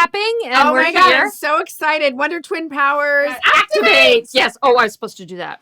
clapping, and Oh we're my God, here. I'm so excited. Wonder Twin Powers. Activate! Yes. Oh, I was supposed to do that.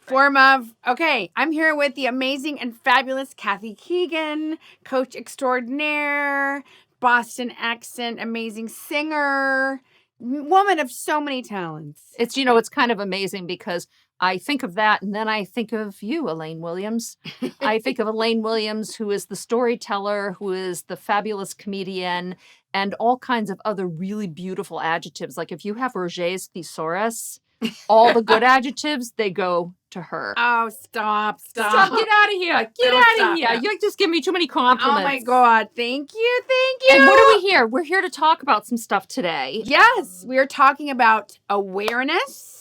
Okay, I'm here with the amazing and fabulous Kathy Keegan, coach extraordinaire, Boston accent, amazing singer, woman of so many talents. It's kind of amazing because I think of that and then I think of you, Elaine Williams. I think of Elaine Williams, who is the storyteller, who is the fabulous comedian, and all kinds of other really beautiful adjectives. Like if you have Roget's thesaurus, all the good adjectives, they go to her. Oh, stop. Get out of here. Get out of here. It. You just give me too many compliments. Oh my God. Thank you. And what are we here? We're here to talk about some stuff today. Yes, we are talking about awareness,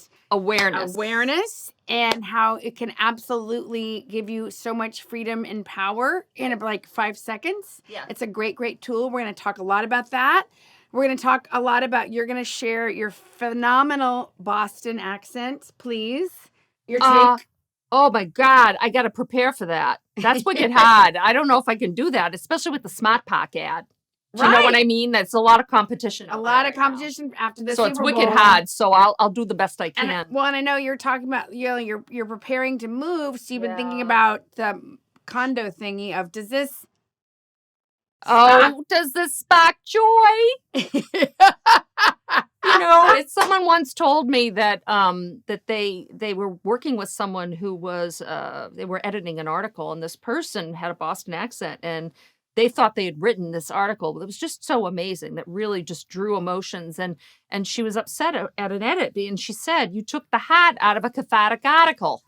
and how it can absolutely give you so much freedom and power in like 5 seconds. Yeah. It's a great, great tool. We're going to talk a lot about that. We're going to talk a lot about, you're going to share your phenomenal Boston accent, please. Your take. Oh my God, I got to prepare for that. That's wicked hard. I don't know if I can do that, especially with the Smart Pack ad. Do you know what I mean? That's a lot of competition. After this. So it's wicked hard. So I'll do the best I can. And I know you're talking about, you're preparing to move. So you've been thinking about the condo thingy of, does this spark joy? Someone once told me that that they were working with someone who was they were editing an article, and this person had a Boston accent, and they thought they had written this article, but it was just so amazing that really just drew emotions. And she was upset at an edit, and she said, "You took the heart out of a cathartic article."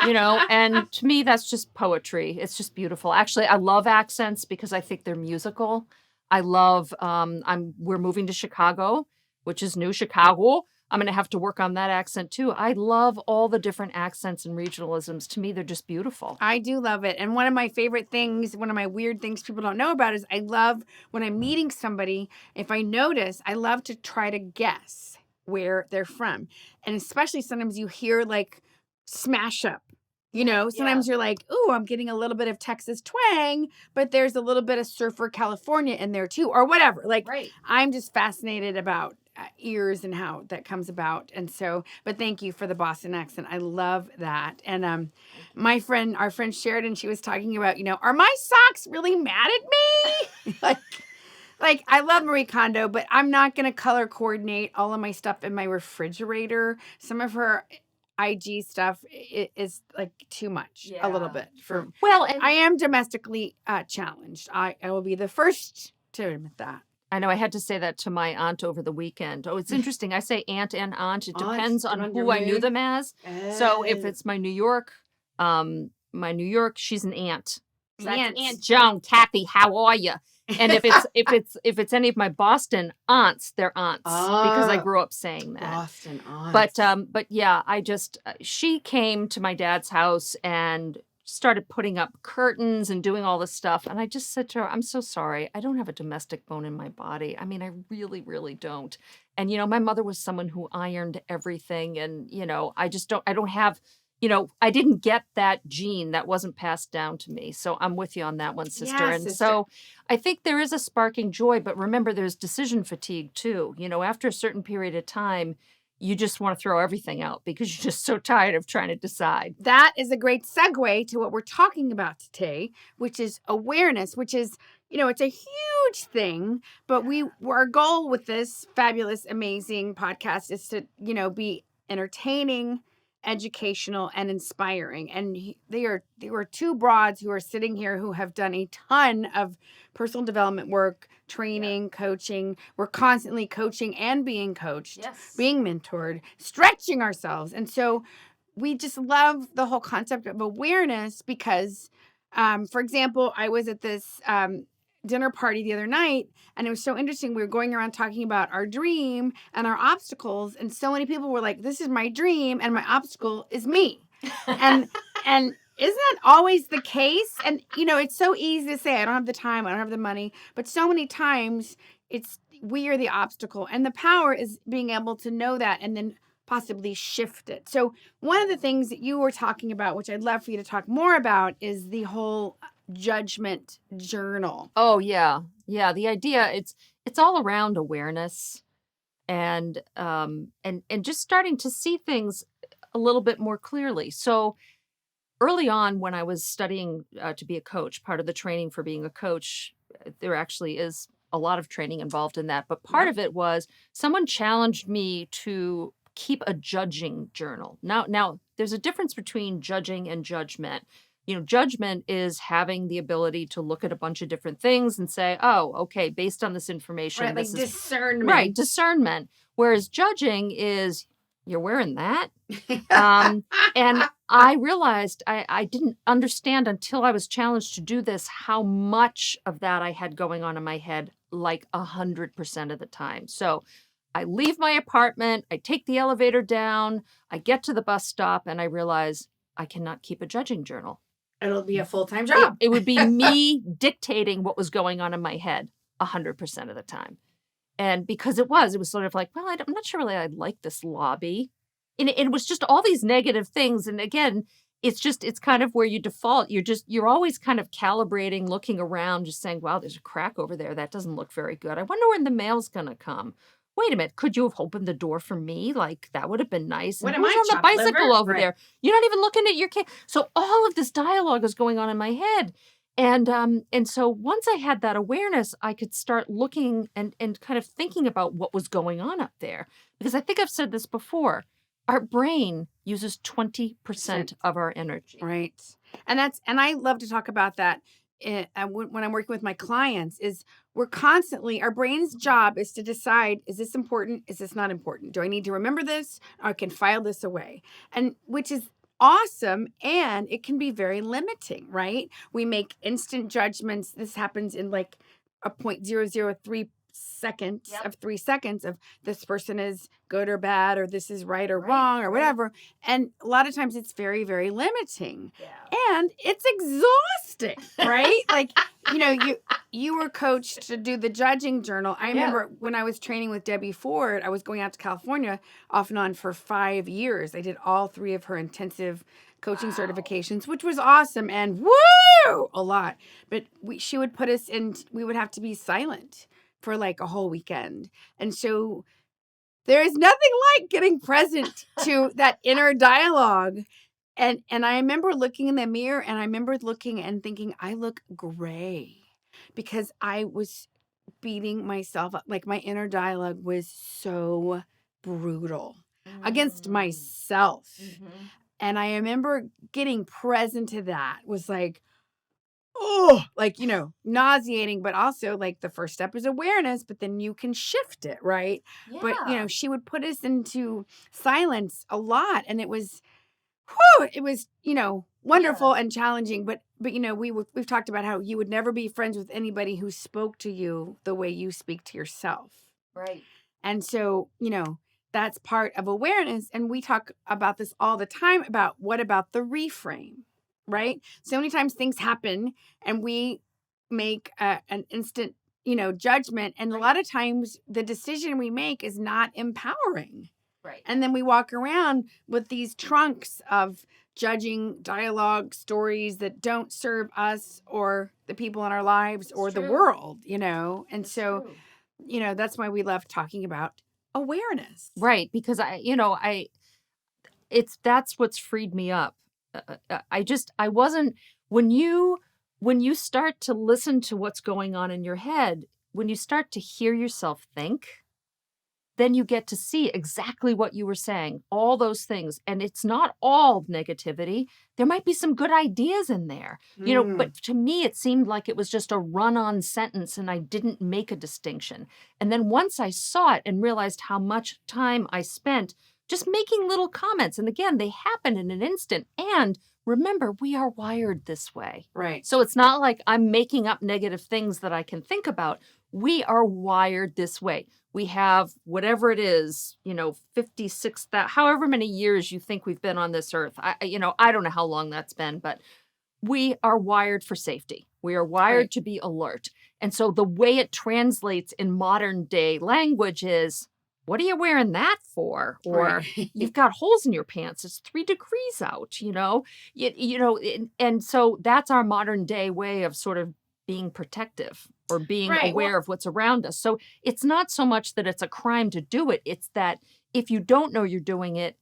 And to me, that's just poetry. It's just beautiful. Actually, I love accents because I think they're musical. I love, we're moving to Chicago, which is new Chicago. I'm going to have to work on that accent too. I love all the different accents and regionalisms. To me, they're just beautiful. I do love it. And one of my favorite things, one of my weird things people don't know about is I love when I'm meeting somebody, if I notice, I love to try to guess where they're from. And especially sometimes you hear like smash up. Sometimes you're like, ooh, I'm getting a little bit of Texas twang, but there's a little bit of Surfer California in there too, or whatever. I'm just fascinated about ears and how that comes about. And so, but thank you for the Boston accent. I love that. And our friend Sheridan, she was talking about, are my socks really mad at me? Like I love Marie Kondo, but I'm not going to color coordinate all of my stuff in my refrigerator. Some of her IG stuff is like too much, a little bit. And I am domestically challenged. I will be the first to admit that. I know I had to say that to my aunt over the weekend. Oh, it's interesting. I say aunt and aunt. It depends on who I knew them as. So if it's my New York, she's an aunt. So that's Aunt Joan. Kathy, how are you? And if it's any of my Boston aunts, they're aunts because I grew up saying that. Boston aunts. But yeah, she came to my dad's house and started putting up curtains and doing all this stuff. And I just said to her, I'm so sorry. I don't have a domestic bone in my body. I mean, I really, really don't. And, my mother was someone who ironed everything. And, I don't have, I didn't get that gene. That wasn't passed down to me. So I'm with you on that one, sister. Yeah, and sister. So I think there is a sparking joy, but remember, there's decision fatigue too. After a certain period of time, you just want to throw everything out because you're just so tired of trying to decide. That is a great segue to what we're talking about today, which is awareness, which is, it's a huge thing, but our goal with this fabulous, amazing podcast is to, be entertaining, educational, and inspiring. And there are two broads who are sitting here who have done a ton of personal development work, training, coaching. We're constantly coaching and being coached, being mentored, stretching ourselves. And so we just love the whole concept of awareness because, for example, I was at this dinner party the other night, and it was so interesting. We were going around talking about our dream and our obstacles, and so many people were like, this is my dream and my obstacle is me. And isn't that always the case? And it's so easy to say, I don't have the time, I don't have the money, but so many times we are the obstacle, and the power is being able to know that and then possibly shift it. So one of the things that you were talking about, which I'd love for you to talk more about, is the whole judgment journal. Oh yeah. The idea, it's all around awareness and just starting to see things a little bit more clearly. So early on when I was studying to be a coach, part of the training for being a coach, there actually is a lot of training involved in that. But part Yep. of it was someone challenged me to keep a judging journal. Now there's a difference between judging and judgment. Judgment is having the ability to look at a bunch of different things and say, oh, okay, based on this information, Right, like this is discernment. right, discernment. Whereas judging is you're wearing that. Um, and I realized I didn't understand until I was challenged to do this how much of that I had going on in my head, like 100% of the time. So I leave my apartment, I take the elevator down, I get to the bus stop, and I realize I cannot keep a judging journal. It'll be a full-time It, job. it would be me dictating what was going on in my head 100% of the time. And because it was sort of like, well, I'm not sure really I like this lobby. And it was just all these negative things. And again, it's kind of where you default. You're always kind of calibrating, looking around, just saying, wow, there's a crack over there. That doesn't look very good. I wonder when the mail's going to come. Wait a minute. Could you have opened the door for me? Like, that would have been nice. And What am who's I, on the chopped bicycle liver? over Right. there? You're not even looking at your kid. So all of this dialogue is going on in my head. And so once I had that awareness, I could start looking and kind of thinking about what was going on up there. Because I think I've said this before. Our brain uses 20% of our energy. Right. And I love to talk about that when I'm working with my clients is our brain's job is to decide, is this important? Is this not important? Do I need to remember this? Or I can file this away. And which is awesome. And it can be very limiting, right? We make instant judgments. This happens in like a 0.003 seconds Yep. of 3 seconds of this person is good or bad, or this is right or Right, wrong or right. whatever. And a lot of times it's very, very limiting. Yeah. And it's exhausting, right? Like, you were coached to do the judging journal. I remember when I was training with Ep4, I was going out to California off and on for 5 years. I did all 3 of her intensive coaching certifications, which was awesome and woo, a lot. But she would put us in, we would have to be silent for like a whole weekend. And so there is nothing like getting present to that inner dialogue. And I remember looking in the mirror and I remember looking and thinking, I look gray because I was beating myself up. Like my inner dialogue was so brutal against myself. Mhm. And I remember getting present to that was like, oh, like, nauseating, but also like the first step is awareness, but then you can shift it, right? Yeah. But, she would put us into silence a lot. And it was, wonderful and challenging. But, we've talked about how you would never be friends with anybody who spoke to you the way you speak to yourself. Right. And so, that's part of awareness. And we talk about this all the time about what about the reframe, right? So many times things happen and we make an instant, judgment. And a lot of times the decision we make is not empowering. Right. And then we walk around with these trunks of judging dialogue stories that don't serve us or the people in our lives or the world, And It's so, true. that's why we love talking about awareness. Right, because that's what's freed me up. I wasn't when you start to listen to what's going on in your head, when you start to hear yourself think, then you get to see exactly what you were saying, all those things. And it's not all negativity. There might be some good ideas in there, but to me, it seemed like it was just a run on sentence and I didn't make a distinction. And then once I saw it and realized how much time I spent just making little comments, and again, they happen in an instant. And remember, we are wired this way. Right. So it's not like I'm making up negative things that I can think about. We are wired this way. We have whatever it is, 56,000, however many years you think we've been on this earth. I don't know how long that's been, but we are wired for safety. We are wired to be alert. And so the way it translates in modern day language is, what are you wearing that for? Or you've got holes in your pants. It's 3 degrees out, and so that's our modern day way of sort of being protective. or being Right. Well, aware of what's around us. So it's not so much that it's a crime to do it. It's that if you don't know you're doing it,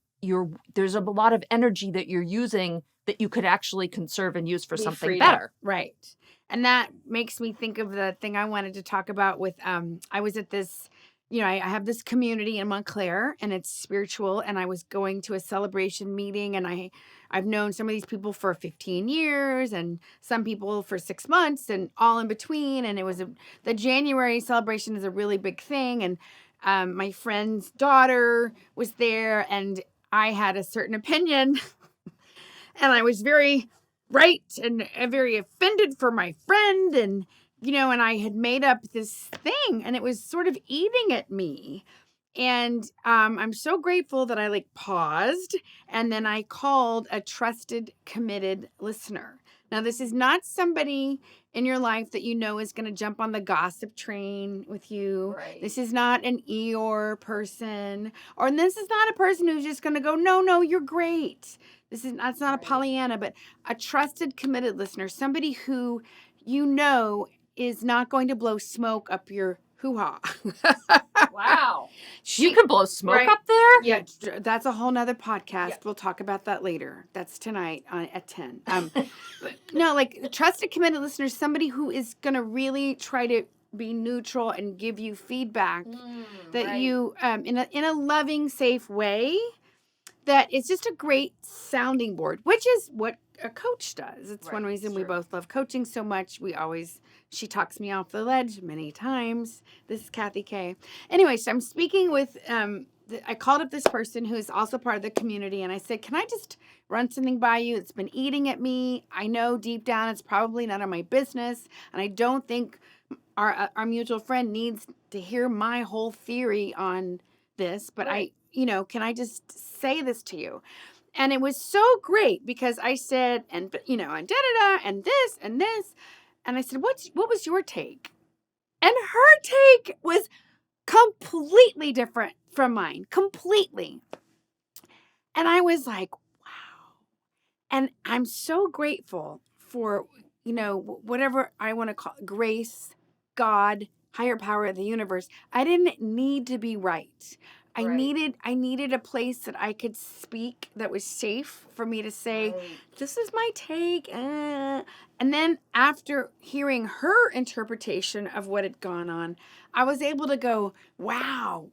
there's a lot of energy that you're using that you could actually conserve and use for be something freed up. better. Right. And that makes me think of the thing I wanted to talk about with I was at this, I have this community in Montclair and it's spiritual, and I was going to a celebration meeting, and I've known some of these people for 15 years and some people for 6 months and all in between, and the January celebration is a really big thing, and my friend's daughter was there, and I had a certain opinion and I was very right and very offended for my friend, and I had made up this thing, and it was sort of eating at me. And I'm so grateful that I paused, and then I called a trusted, committed listener. Now, this is not somebody in your life that is going to jump on the gossip train with you. Right. This is not an Eeyore person, or this is not a person who's just going to go, no, you're great. That's not a Pollyanna, but a trusted, committed listener, somebody who is not going to blow smoke up your hoo-ha. Wow. You can blow smoke up there? Yeah, that's a whole nother podcast. Yeah. We'll talk about that later. That's tonight at 10. But no, a trusted, committed listener, somebody who is going to really try to be neutral and give you feedback that you, in a loving, safe way, that it's just a great sounding board, which is what a coach does. It's one reason we both love coaching so much. She talks me off the ledge many times. This is Kathy K. Anyway, so I'm speaking with, I called up this person who is also part of the community, and I said, can I just run something by you? It's been eating at me. I know deep down it's probably none of my business, and I don't think our mutual friend needs to hear my whole theory on this, but can I just say this to you? And it was so great because I said, and da-da-da, and this, and this. And I said, what was your take? And her take was completely different from mine. Completely. And I was like, wow. And I'm so grateful for, whatever I want to call it, grace, God, higher power of the universe. I didn't need to be right. I needed a place that I could speak that was safe for me to say, this is my take. And then after hearing her interpretation of what had gone on, I was able to go, wow,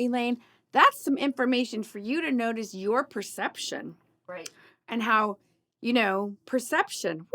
Elaine, that's some information for you to notice your perception. Right. And how, perception,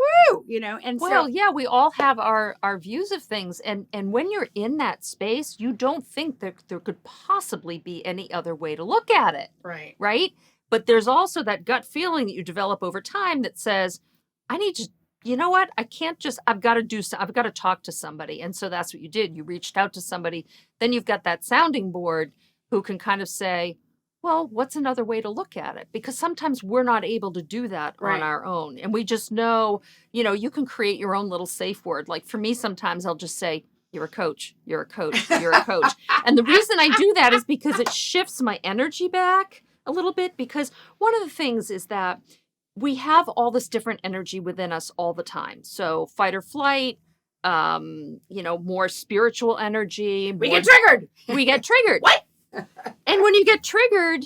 and well, yeah, we all have our views of things, and when you're in that space, you don't think that there could possibly be any other way to look at it. Right? But there's also that gut feeling that you develop over time that says, I need to, you know what? I've got to talk to somebody. And so that's what you did. You reached out to somebody. Then you've got that sounding board who can kind of say, well, what's another way to look at it? Because sometimes we're not able to do that on our own. And we just know, you can create your own little safe word. Like for me, sometimes I'll just say, you're a coach, you're a coach, you're a coach. And the reason I do that is because it shifts my energy back a little bit. Because one of the things is that we have all this different energy within us all the time. So fight or flight, more spiritual energy. We get triggered. What? And when you get triggered,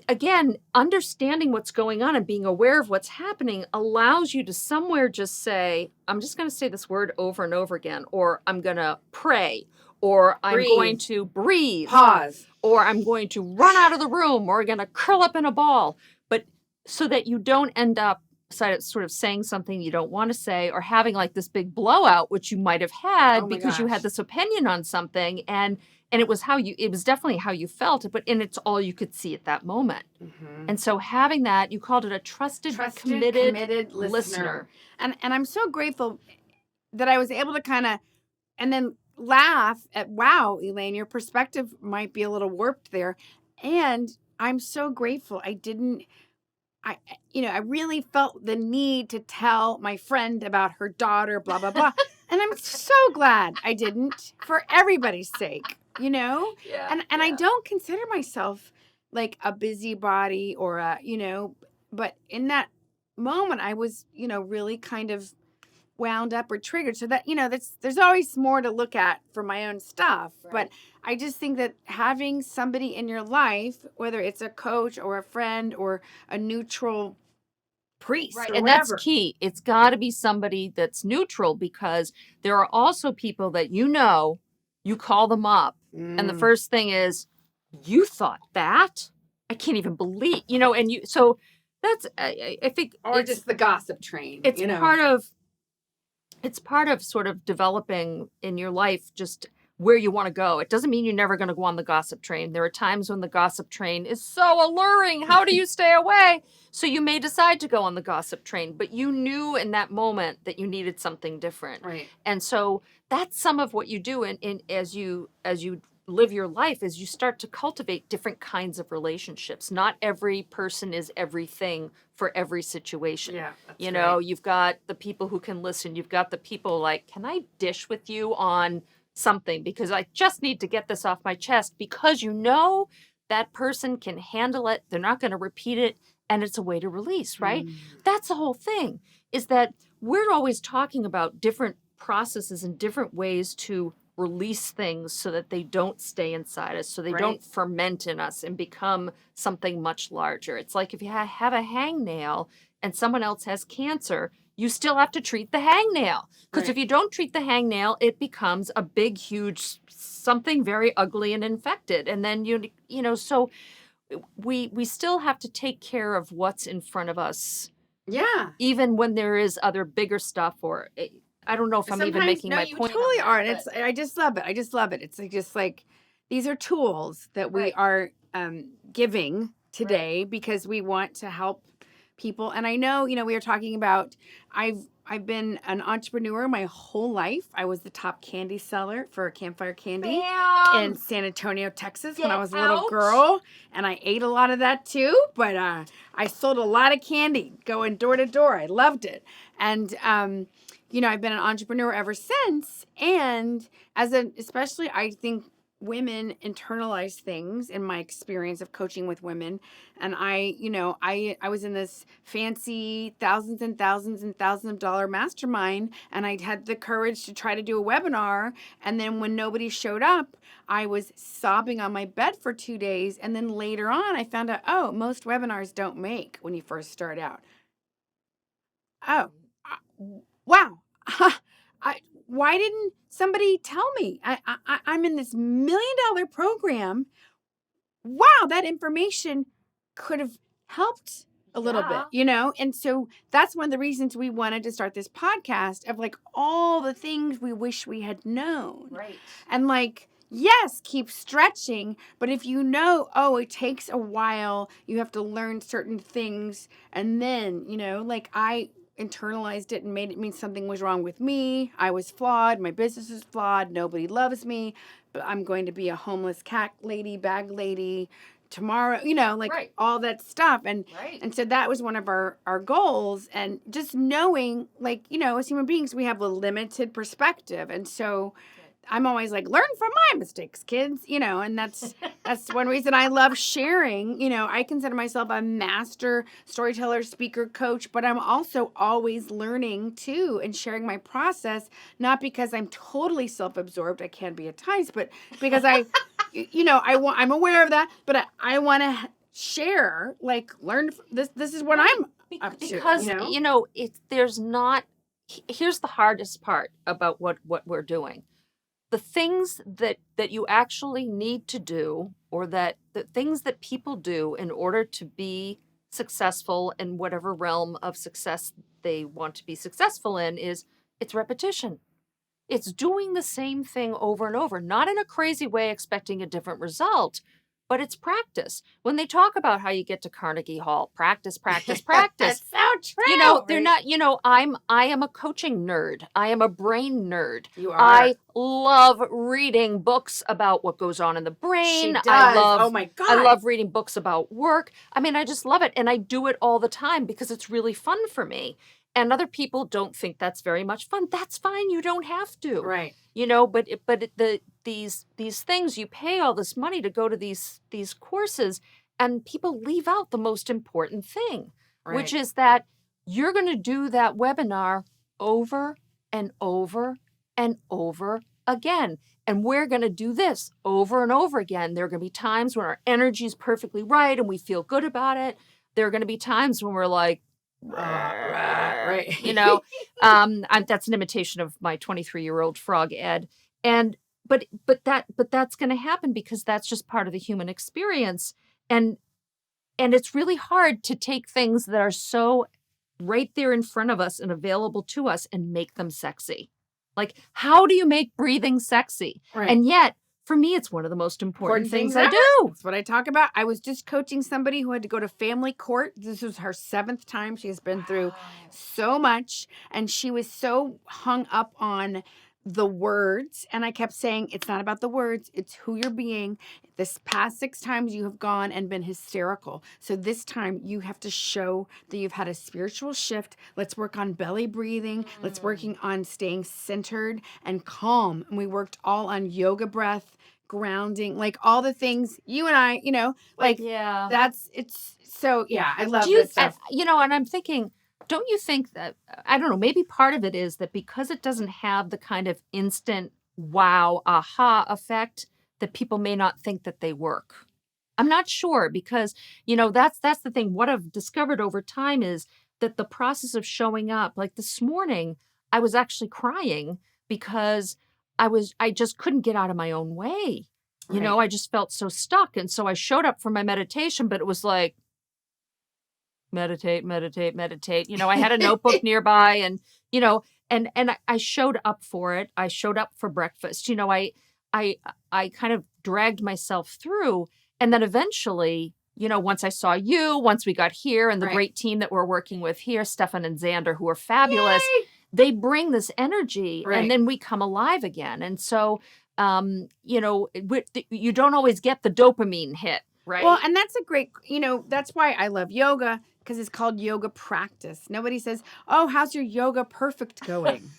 again, understanding what's going on and being aware of what's happening allows you to somewhere just say, I'm just going to say this word over and over again, or I'm going to pray, or I'm going to breathe, pause, or I'm going to run out of the room, or I'm going to curl up in a ball. But so that you don't end up sort of saying something you don't want to say, or having like this big blowout, which you might have had because you had this opinion on something, and it was definitely how you felt, and it's all you could see at that moment. Mm-hmm. And so having that, you called it a trusted committed listener. And I'm so grateful that I was able to kind of, and then laugh at, wow, Elaine, your perspective might be a little warped there. And I'm so grateful I really felt the need to tell my friend about her daughter, blah, blah, blah. And I'm so glad I didn't, for everybody's sake, Yeah. And I don't consider myself like a busybody or but in that moment I was, really kind of wound up or triggered. So that, there's always more to look at for my own stuff. Right. But I just think that having somebody in your life, whether it's a coach or a friend or a neutral priest Right. or And that's whatever. key. It's got to be somebody that's neutral, because there are also people that you call them up, and the first thing is, you thought that? I can't even believe, so that's, I think Or it's just the gossip train. it's part of sort of developing in your life just where you want to go. It doesn't mean you're never going to go on the gossip train. There are times when the gossip train is so alluring. How do you stay away? So you may decide to go on the gossip train, but you knew in that moment that you needed something different. Right. And so that's some of what you do in as you live your life, is you start to cultivate different kinds of relationships. Not every person is everything for every situation. Yeah. You've got the people who can listen. You've got the people like, can I dish with you on something, because I just need to get this off my chest, because that person can handle it. They're not going to repeat it. And it's a way to release, right? That's the whole thing, is that we're always talking about different processes and different ways to release things so that they don't stay inside us, so they don't ferment in us and become something much larger. It's like if you have a hangnail and someone else has cancer, you still have to treat the hangnail. Because if you don't treat the hangnail, it becomes a big, huge something very ugly and infected. And then so we still have to take care of what's in front of us. Yeah. Even when there is other bigger stuff, or I don't know if I'm even making my point. You totally are. And I just love it. I just love it. It's just like, these are tools that we are giving today because we want to help people. And I know, we were talking about, I've been an entrepreneur my whole life. I was the top candy seller for Campfire Candy in San Antonio, Texas, when I was a little girl. And I ate a lot of that too. But I sold a lot of candy going door to door. I loved it. And, I've been an entrepreneur ever since. And especially I think women internalize things in my experience of coaching with women. And I was in this fancy thousands and thousands and thousands of dollar mastermind, and I had the courage to try to do a webinar. And then when nobody showed up, I was sobbing on my bed for 2 days. And then later on, I found out, most webinars don't make when you first start out. Wow. Why didn't somebody tell me? I'm in this $1 million program. Wow, that information could have helped a little bit, And so that's one of the reasons we wanted to start this podcast, of like all the things we wish we had known. Right. And like, yes, keep stretching, but if it takes a while, you have to learn certain things, and then, like I internalized it and made it mean something was wrong with me. I was flawed. My business is flawed. Nobody loves me. But I'm going to be a homeless cat lady, bag lady tomorrow, all that stuff. And so that was one of our goals. And just knowing, like, as human beings, we have a limited perspective. And so I'm always like, learn from my mistakes, kids, and that's one reason I love sharing. I consider myself a master storyteller, speaker, coach, but I'm also always learning too and sharing my process, not because I'm totally self-absorbed. I can be at times, but because I'm aware of that, but I want to share, like, learn this is what I'm up to. Because, here's the hardest part about what we're doing. The things that you actually need to do, or the things that people do in order to be successful in whatever realm of success they want to be successful in, it's repetition. It's doing the same thing over and over, not in a crazy way expecting a different result, but it's practice. When they talk about how you get to Carnegie Hall, practice, practice, practice. That's so true. They're not, I am a coaching nerd. I am a brain nerd. You are. I love reading books about what goes on in the brain. She does. Oh my God. I love reading books about work. I mean, I just love it. And I do it all the time because it's really fun for me. And other people don't think that's very much fun. That's fine. You don't have to. Right. These things, you pay all this money to go to these courses, and people leave out the most important thing, which is that you're going to do that webinar over and over and over again. And we're going to do this over and over again. There are going to be times when our energy is perfectly right and we feel good about it. There are going to be times when we're like, right. that's an imitation of my 23-year-old frog, Ed. And but that's going to happen because that's just part of the human experience. And it's really hard to take things that are so right there in front of us and available to us and make them sexy. Like, how do you make breathing sexy? Right. And yet, for me, it's one of the most important things I do. That's what I talk about. I was just coaching somebody who had to go to family court. This was her 7th time. She has been through so much. And she was so hung up on the words. And I kept saying, it's not about the words. It's who you're being. This past 6 times you have gone and been hysterical. So this time you have to show that you've had a spiritual shift. Let's work on belly breathing. Let's working on staying centered and calm. And we worked all on yoga breath, grounding, like all the things you and I, like it's so, I love this stuff. And I'm thinking, don't you think that, I don't know, maybe part of it is that because it doesn't have the kind of instant wow, aha effect, that people may not think that they work. I'm not sure because, that's the thing. What I've discovered over time is that the process of showing up, like this morning, I was actually crying because I just couldn't get out of my own way. I just felt so stuck. And so I showed up for my meditation, but it was like, meditate, meditate, meditate. I had a notebook nearby and, and I showed up for it. I showed up for breakfast. I kind of dragged myself through. And then eventually, once I saw you, once we got here and the great team that we're working with here, Stefan and Xander, who are fabulous, they bring this energy and then we come alive again. And so, you don't always get the dopamine hit. Right. Well, and that's a great, that's why I love yoga, because it's called yoga practice. Nobody says, oh, how's your yoga perfect going?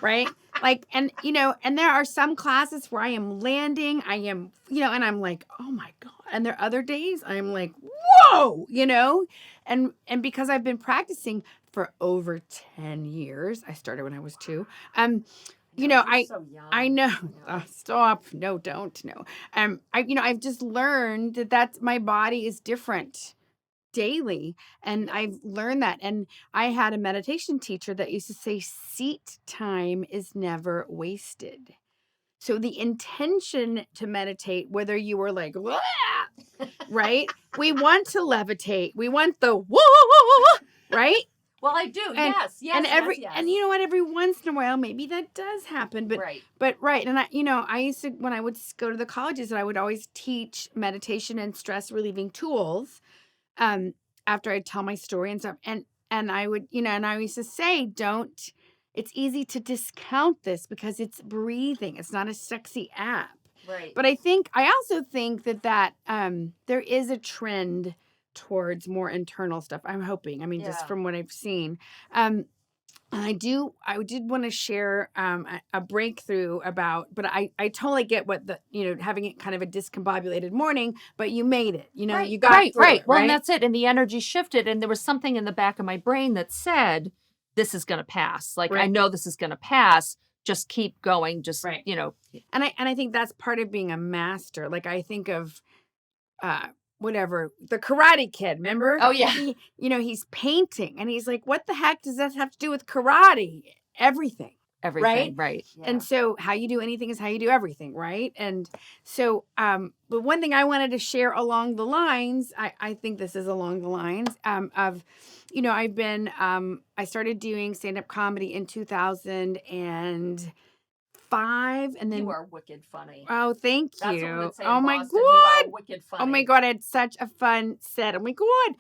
Right? Like, and there are some classes where I am landing, and I'm like, oh my God. And there are other days I'm like, whoa, and because I've been practicing for over 10 years, I started when I was 2. So young. I know. Stop. No, don't. No. I've just learned that my body is different daily. And I've learned that. And I had a meditation teacher that used to say, seat time is never wasted. So the intention to meditate, whether you were like, wah, right? We want to levitate. We want the whoa, right? Well, I do. Yes. And and you know what? Every once in a while, maybe that does happen. But right. And I used to, when I would go to the colleges, I would always teach meditation and stress relieving tools. After I'd tell my story and stuff, and I would, and I used to say, it's easy to discount this because it's breathing. It's not a sexy app. Right. But I also think that there is a trend towards more internal stuff. I'm hoping. I mean, just from what I've seen. I did want to share a breakthrough about, but I totally get what having it kind of a discombobulated morning, but you made it, you got through it, Well, and that's it. And the energy shifted. And there was something in the back of my brain that said, this is going to pass. Like, I know this is going to pass. Just keep going. Just, And I think that's part of being a master. Like, I think of, whatever, the Karate Kid, remember? Oh, yeah. He's painting and he's like, what the heck does that have to do with karate? Everything. Right. Yeah. And so how you do anything is how you do everything, right? And so, but one thing I wanted to share along the lines, I think this is along the lines of, I've been, I started doing stand-up comedy in 2005, and then you are wicked funny. Oh, thank you. That's what we would say oh in my Boston. God. You are wicked funny. Oh my God, I had such a fun set. Oh my God.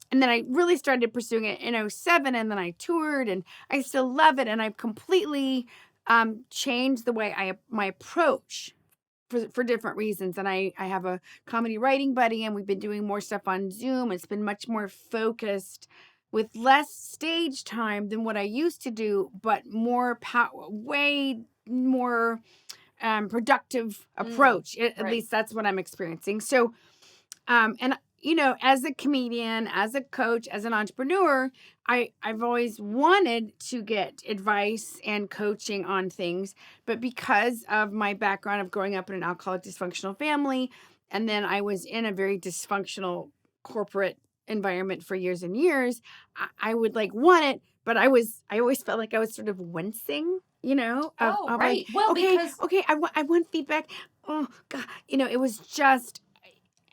And then I really started pursuing it in 2007, and then I toured, and I still love it. And I've completely changed the way my approach for different reasons. And I have a comedy writing buddy, and we've been doing more stuff on Zoom. It's been much more focused with less stage time than what I used to do, but more way more productive approach. At least that's what I'm experiencing. So, and as a comedian, as a coach, as an entrepreneur, I've always wanted to get advice and coaching on things. But because of my background of growing up in an alcoholic dysfunctional family, and then I was in a very dysfunctional corporate environment for years and years, I would like want it, but I always felt like I was sort of wincing, Oh, of like, right. Well, okay, because okay, I want feedback. Oh God, it was just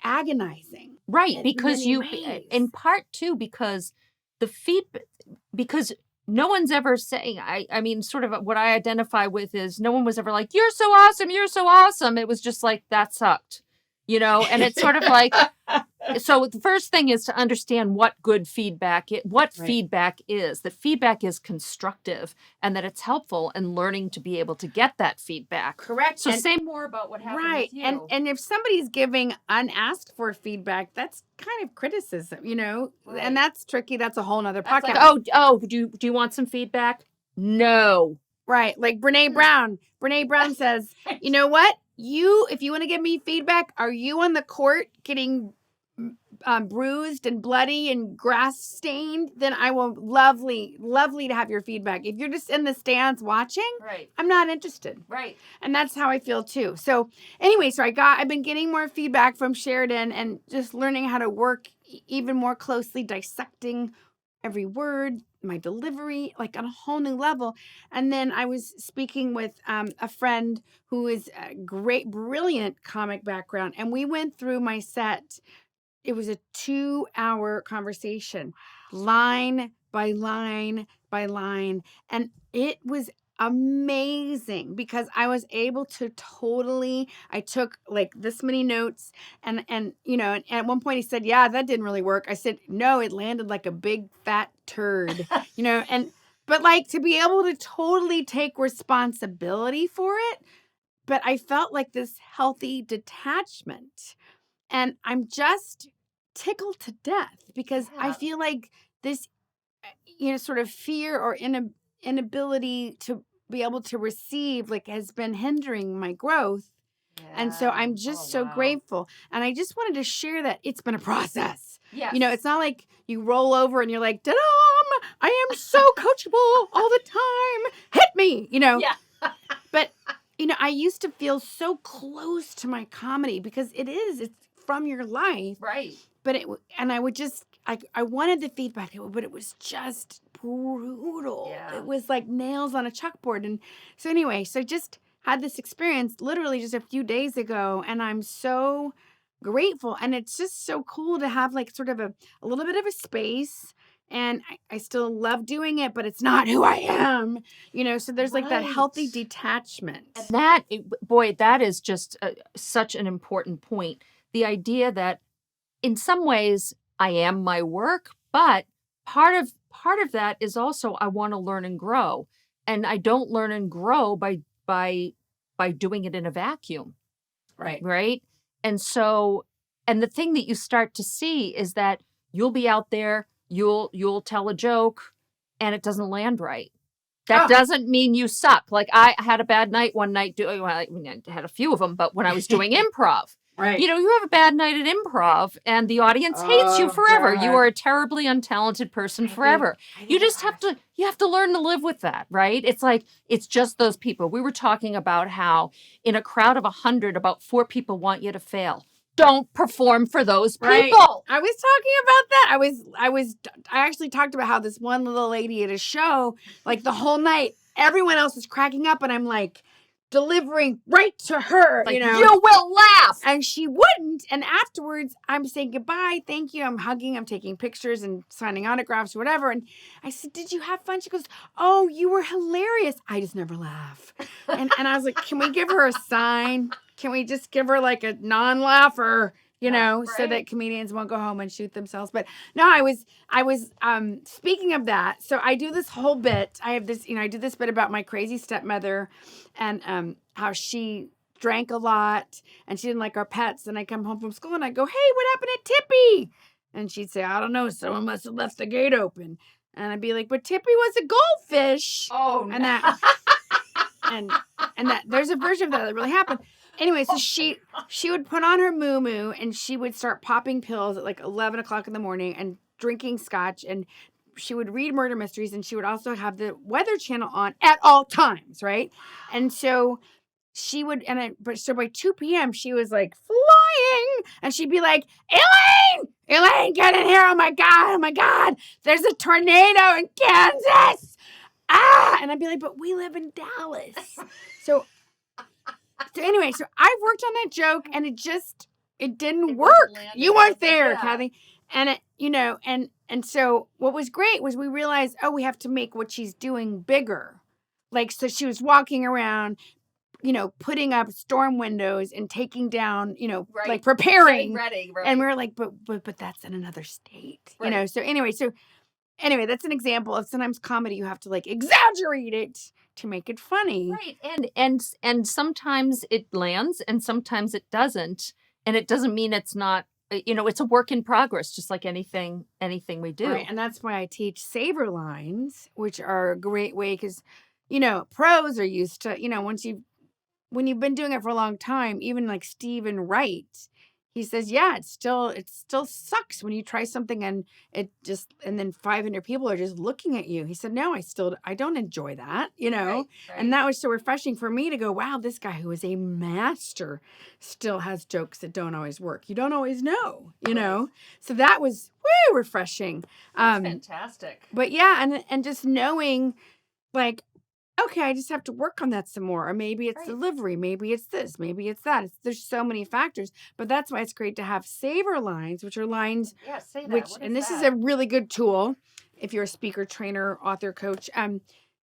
agonizing right, in because many you ways. in part too, because the feedback, because no one's ever saying, I mean, sort of what I identify with is no one was ever like, you're so awesome, you're so awesome. It was just like, that sucked, and it's sort of like, so the first thing is to understand what good feedback what Right. feedback is, that feedback is constructive and that it's helpful in learning to be able to get that feedback. Correct. So say more about what happened Right. with And you. and if somebody's giving unasked for feedback, that's kind of criticism. Right. And that's tricky. That's a whole nother That's podcast. like, oh, do you want some feedback? No. Right. Like Brene Brown. Brene Brown says, you know what? If you want to give me feedback, are you on the court getting bruised and bloody and grass stained? Then I will lovely to have your feedback. If you're just in the stands watching, Right. I'm not interested. Right. And that's how I feel too. So anyway, I've been getting more feedback from Sheridan and just learning how to work even more closely, dissecting every word, my delivery, like on a whole new level. And then I was speaking with a friend who is a great, brilliant comic background. And we went through my set. It was a 2-hour conversation, line by line by line. And it was amazing because I was able to I took like this many notes and at one point he said, yeah, that didn't really work. I said, no, it landed like a big fat turd, but like to be able to totally take responsibility for it. But I felt like this healthy detachment. And I'm just tickled to death because I feel like this, sort of fear or inability to be able to receive like has been hindering my growth. And so I'm just so grateful. And I just wanted to share that it's been a process. Yes. It's not like you roll over and you're like, da-dum, I am so coachable all the time. Hit me, Yeah. But, I used to feel so close to my comedy because it's from your life. Right. But I would just, I wanted the feedback, but it was just brutal. Yeah. It was like nails on a chalkboard. And so anyway, so I just had this experience literally just a few days ago. And I'm so grateful. And it's just so cool to have like sort of a little bit of a space. And I still love doing it, but it's not who I am, so there's like that healthy detachment. And that is just such an important point. The idea that in some ways I am my work, but part of that is also I want to learn and grow. And I don't learn and grow by doing it in a vacuum. Right. Right? And so, and the thing that you start to see is that you'll be out there, you'll tell a joke and it doesn't land right. That doesn't mean you suck. Like I had a bad night one night doing, I had a few of them, but when I was doing improv, right. You have a bad night at improv and the audience hates you forever. God. You are a terribly untalented person forever. You just have to learn to live with that, right? It's like, it's just those people. We were talking about how in a crowd of 100, about 4 people want you to fail. Don't perform for those people. Right. I was talking about that. I actually talked about how this one little lady at a show, like the whole night, everyone else was cracking up and I'm like delivering right to her, like, you will laugh. And she wouldn't. And afterwards I'm saying goodbye. Thank you. I'm hugging, I'm taking pictures and signing autographs or whatever. And I said, did you have fun? She goes, oh, you were hilarious. I just never laugh. and I was like, can we give her a sign? Can we just give her like a non-laugher, so that comedians won't go home and shoot themselves? But no, I was speaking of that. So I do this whole bit. I have this, I do this bit about my crazy stepmother and how she drank a lot and she didn't like our pets. And I come home from school and I go, hey, what happened to Tippy? And she'd say, I don't know. Someone must have left the gate open. And I'd be like, but Tippy was a goldfish. Oh, and that, and that there's a version of that really happened. Anyway, so she would put on her moo and she would start popping pills at like 11 o'clock in the morning and drinking scotch, and she would read murder mysteries, and she would also have the Weather Channel on at all times, right? And so she would, but so by 2 p.m. she was like flying, and she'd be like, Elaine, get in here! Oh my God, there's a tornado in Kansas! Ah! And I'd be like, but we live in Dallas. So anyway, so I've worked on that joke, and it didn't work. You weren't there, Kathy. And it, and so what was great was we realized, we have to make what she's doing bigger. Like, so she was walking around, putting up storm windows and taking down, Right. like preparing. Getting ready, right. And we were like, but that's in another state, Right. So anyway, that's an example of sometimes comedy, you have to like exaggerate it to make it funny. Right. And sometimes it lands and sometimes it doesn't. And it doesn't mean it's not, it's a work in progress, just like anything we do. Right. And that's why I teach saver lines, which are a great way because, pros are used to, when you've been doing it for a long time, even like Stephen Wright, he says, yeah, it still sucks when you try something and then 500 people are just looking at you. He said, no, I don't enjoy that, Right. And that was so refreshing for me to go, wow, this guy who is a master still has jokes that don't always work. You don't always know, know? So that was refreshing. That's fantastic. But yeah, and just knowing like, okay, I just have to work on that some more. Or maybe it's delivery. Maybe it's this. Maybe it's that. There's so many factors. But that's why it's great to have saver lines, which are lines. Yeah, say that. This is a really good tool if you're a speaker, trainer, author, coach.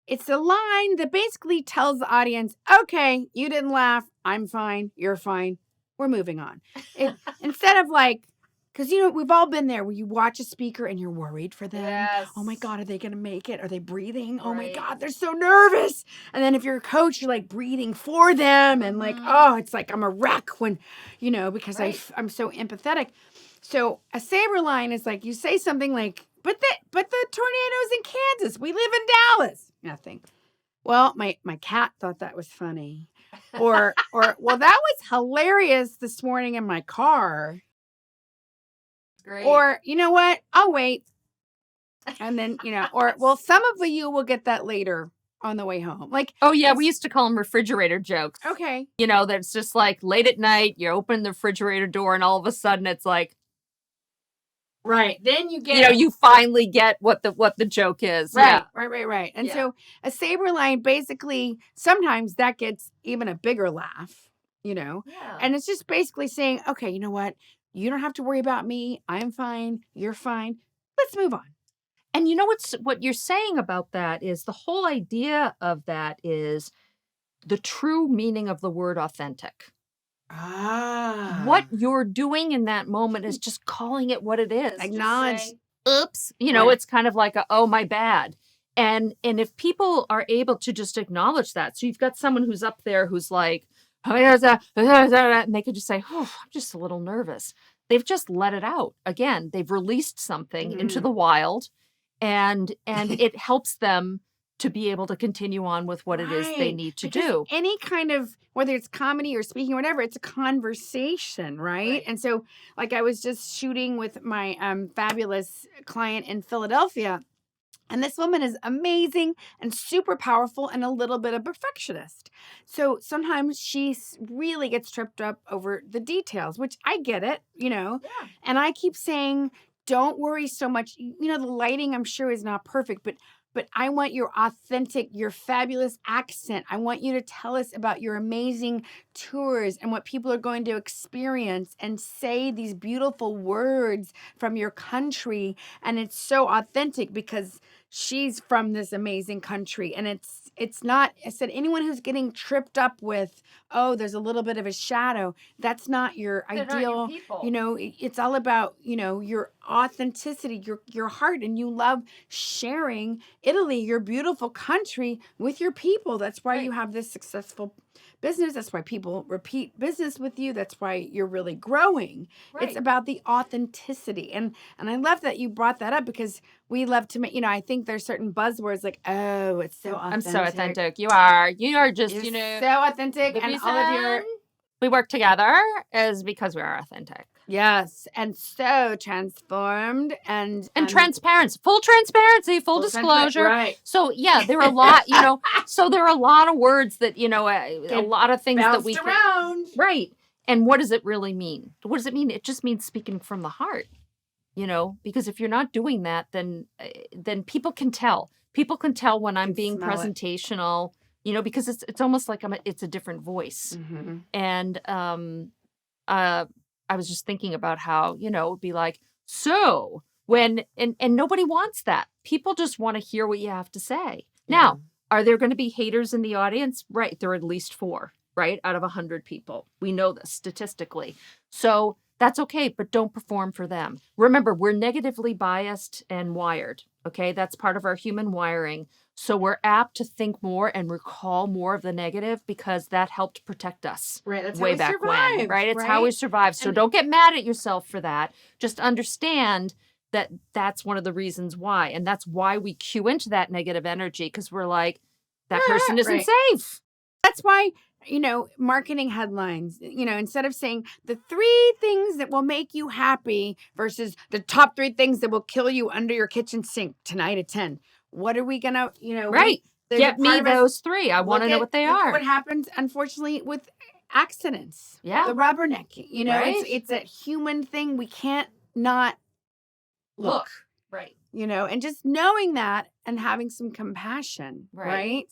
It's a line that basically tells the audience, okay, you didn't laugh. I'm fine. You're fine. We're moving on. Instead of like, because, we've all been there where you watch a speaker and you're worried for them. Yes. Oh, my God, are they going to make it? Are they breathing? Oh, my God, they're so nervous. And then if you're a coach, you're like breathing for them. And like, it's like I'm a wreck when, because I'm so empathetic. So a saber line is like you say something like, but the tornado's in Kansas. We live in Dallas. Nothing. Well, my cat thought that was funny. Or, well, that was hilarious this morning in my car. Great. Or, you know what? I'll wait. And then, or, well, some of you will get that later on the way home. Like, oh, yeah, we used to call them refrigerator jokes. Okay. That's just like late at night, you open the refrigerator door and all of a sudden it's like, right. Then you get, you finally get what the joke is. Right. Yeah. Right. And so a saber line, basically, sometimes that gets even a bigger laugh, Yeah. And it's just basically saying, okay, you know what? You don't have to worry about me. I'm fine. You're fine. Let's move on. And what you're saying about that is the whole idea of that is the true meaning of the word authentic. What you're doing in that moment is just calling it what it is. Acknowledge. Saying, oops. It's kind of like oh, my bad. And if people are able to just acknowledge that, so you've got someone who's up there who's like, and they could just say, oh, I'm just a little nervous. They've just let it out. Again, they've released something into the wild, and it helps them to be able to continue on with what it is they need to do. Any kind of, whether it's comedy or speaking or whatever, it's a conversation, right? And so, like, I was just shooting with my fabulous client in Philadelphia. And this woman is amazing and super powerful and a little bit of perfectionist. So sometimes she really gets tripped up over the details, which I get it, Yeah. And I keep saying, don't worry so much. The lighting I'm sure is not perfect, but I want your authentic, your fabulous accent. I want you to tell us about your amazing tours and what people are going to experience and say these beautiful words from your country. And it's so authentic because she's from this amazing country. And it's not, I said, anyone who's getting tripped up with, oh, there's a little bit of a shadow, that's not your ideal. Not your people. It's all about, your authenticity, your heart, and you love sharing Italy, your beautiful country, with your people. That's why you have this successful business. That's why people repeat business with you. That's why you're really growing. It's about the authenticity. And I love that you brought that up because we love to make, I think there's certain buzzwords like, oh, it's so authentic. I'm so authentic. You are just, You're so authentic. And all of your we work together is because we are authentic. Yes, and so transformed and Transparency, full transparency, full disclosure. right. So yeah, there are a lot, so there are a lot of words that, a lot of things that we bounced around. right. And what does it really mean? What does it mean? It just means speaking from the heart, because if you're not doing that, then people can tell. People can tell when I'm being presentational, because it's almost like it's a different voice. Mm-hmm. And I was just thinking about how, it would be like, so when, and nobody wants that. People just want to hear what you have to say. Yeah. Now, are there going to be haters in the audience? Right. There are at least 4, right? Out of 100 people. We know this statistically. So that's okay, but don't perform for them. Remember, we're negatively biased and wired. Okay. That's part of our human wiring. So we're apt to think more and recall more of the negative because that helped protect us. Right. That's way how we back survived, when. Right. It's right? how we survived. So don't get mad at yourself for that. Just understand that that's one of the reasons why. And that's why we cue into that negative energy, because we're like, that person isn't safe. That's why, marketing headlines, instead of saying the 3 things that will make you happy versus the top 3 things that will kill you under your kitchen sink tonight at 10. What are we going to, right. Get me those 3. I want to know what they are. What happens, unfortunately, with accidents. Yeah. The rubbernecking, right? it's a human thing. We can't not look. Right. And just knowing that and having some compassion, right?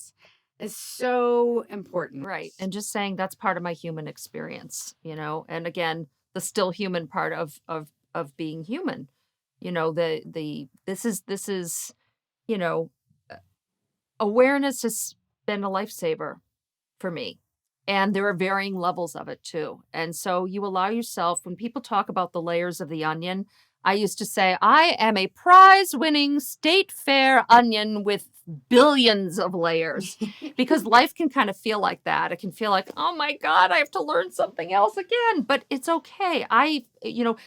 Is so important. Right. And just saying that's part of my human experience, and again, the still human part of being human, this is, awareness has been a lifesaver for me. And there are varying levels of it too. And so you allow yourself, when people talk about the layers of the onion, I used to say, I am a prize-winning state fair onion with billions of layers, because life can kind of feel like that. It can feel like, oh my God, I have to learn something else again, but it's okay.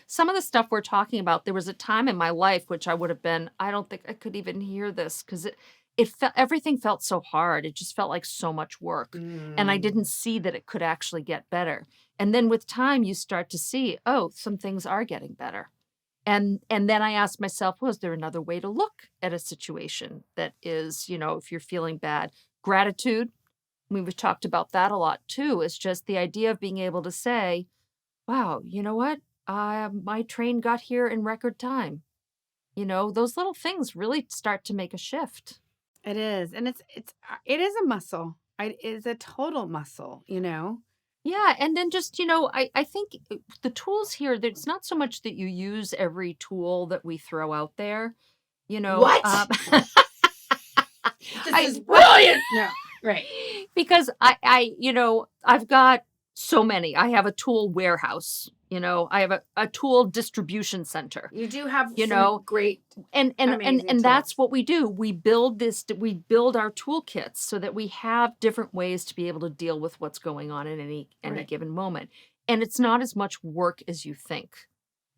Some of the stuff we're talking about, there was a time in my life, which I don't think I could even hear this, because everything felt so hard. It just felt like so much work. And I didn't see that it could actually get better. And then with time, you start to see, oh, some things are getting better. And then I asked myself, well, is there another way to look at a situation that is, if you're feeling bad? Gratitude, we've talked about that a lot too, is just the idea of being able to say, wow, you know what? My train got here in record time. Those little things really start to make a shift. It is. And it is a muscle. It is a total muscle, Yeah, and then just, I think the tools here, it's not so much that you use every tool that we throw out there, What? This is brilliant. No, right. Because I've got so many. I have a tool warehouse, I have a tool distribution center. You do have some great and that's what we do. We build our toolkits so that we have different ways to be able to deal with what's going on in any given moment. And it's not as much work as you think.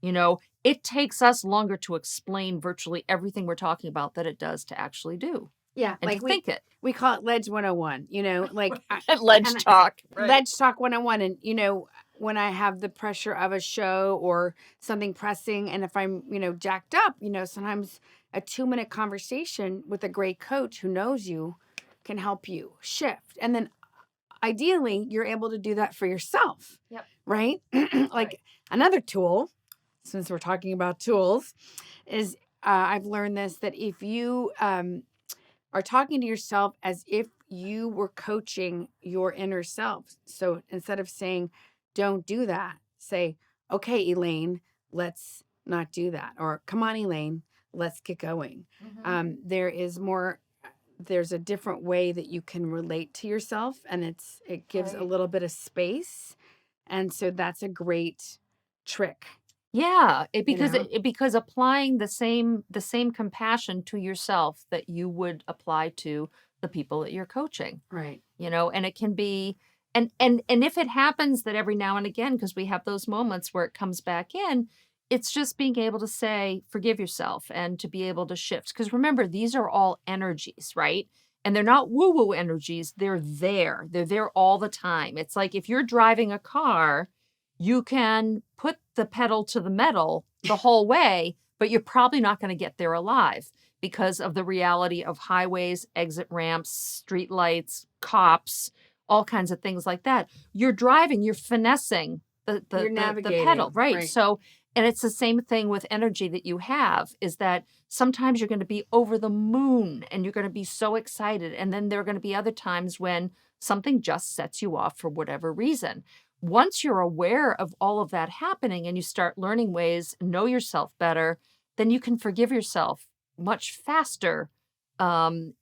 It takes us longer to explain virtually everything we're talking about than it does to actually do. Yeah, and like to think it. We call it Ledge 101, like Ledge talk. Ledge Talk 101. And, when I have the pressure of a show or something pressing, and if I'm, jacked up, sometimes a 2-minute conversation with a great coach who knows you can help you shift. And then ideally, you're able to do that for yourself. Yep. Right? Another tool, since we're talking about tools, is I've learned this, that if you are talking to yourself as if you were coaching your inner self. So instead of saying, don't do that, say, okay, Elaine, let's not do that. Or come on, Elaine, let's get going. Mm-hmm. There's a different way that you can relate to yourself, and it gives a little bit of space. And so that's a great trick. Yeah, because applying the same compassion to yourself that you would apply to the people that you're coaching. Right. And it can be, and if it happens that every now and again, because we have those moments where it comes back in, it's just being able to say, forgive yourself, and to be able to shift. Because remember, these are all energies, right? And they're not woo-woo energies. They're there. They're there all the time. It's like if you're driving a car, you can put the pedal to the metal the whole way, but you're probably not going to get there alive because of the reality of highways, exit ramps, street lights, cops, all kinds of things like that. You're driving, you're finessing the pedal, right? So, and it's the same thing with energy that you have, is that sometimes you're going to be over the moon and you're going to be so excited. And then there are going to be other times when something just sets you off for whatever reason. Once you're aware of all of that happening and you start learning ways, know yourself better, then you can forgive yourself much faster, and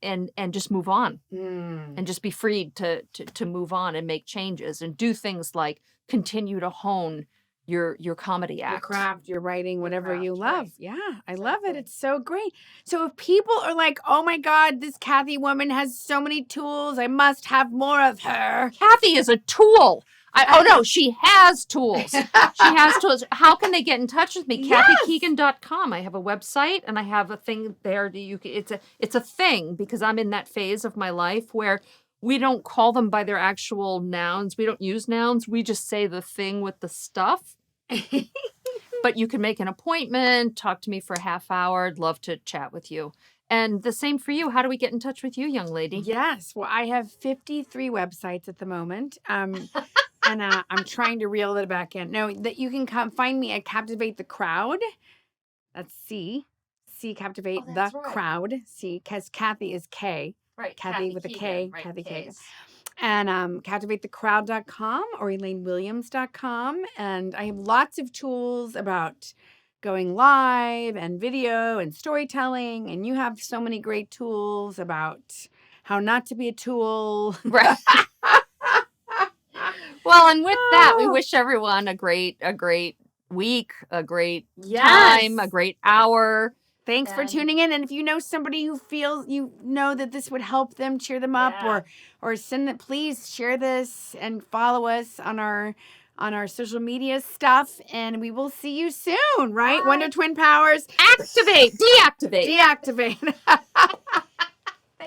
just move on and just be freed to move on and make changes and do things like continue to hone your comedy act, your craft, your writing, whatever you love. Right. Yeah, I love it. It's so great. So if people are like, oh my God, this Kathy woman has so many tools, I must have more of her. Kathy is a tool. Oh no, she has tools. She has tools. How can they get in touch with me? Yes. KathyKeegan.com. I have a website and I have a thing there that you can, it's a thing because I'm in that phase of my life where we don't call them by their actual nouns. We don't use nouns. We just say the thing with the stuff. But you can make an appointment, talk to me for a half hour. I'd love to chat with you. And the same for you. How do we get in touch with you, young lady? Yes. Well, I have 53 websites at the moment. And I'm trying to reel it back in. No, that you can come find me at Captivate the Crowd. That's C. Captivate the right. Crowd. C, because Kathy is K. Right. Kathy with a K. Right, Kathy Keegan. Ks. And captivatethecrowd.com or ElaineWilliams.com. And I have lots of tools about going live and video and storytelling. And you have so many great tools about how not to be a tool. Right. Well, and with that, we wish everyone a great week, a great time, a great hour. Thanks for tuning in. And if you know somebody who feels that this would help them, cheer them up, or send it, please share this and follow us on our social media stuff. And we will see you soon, right? Wonder Twin Powers. Activate, deactivate. Deactivate.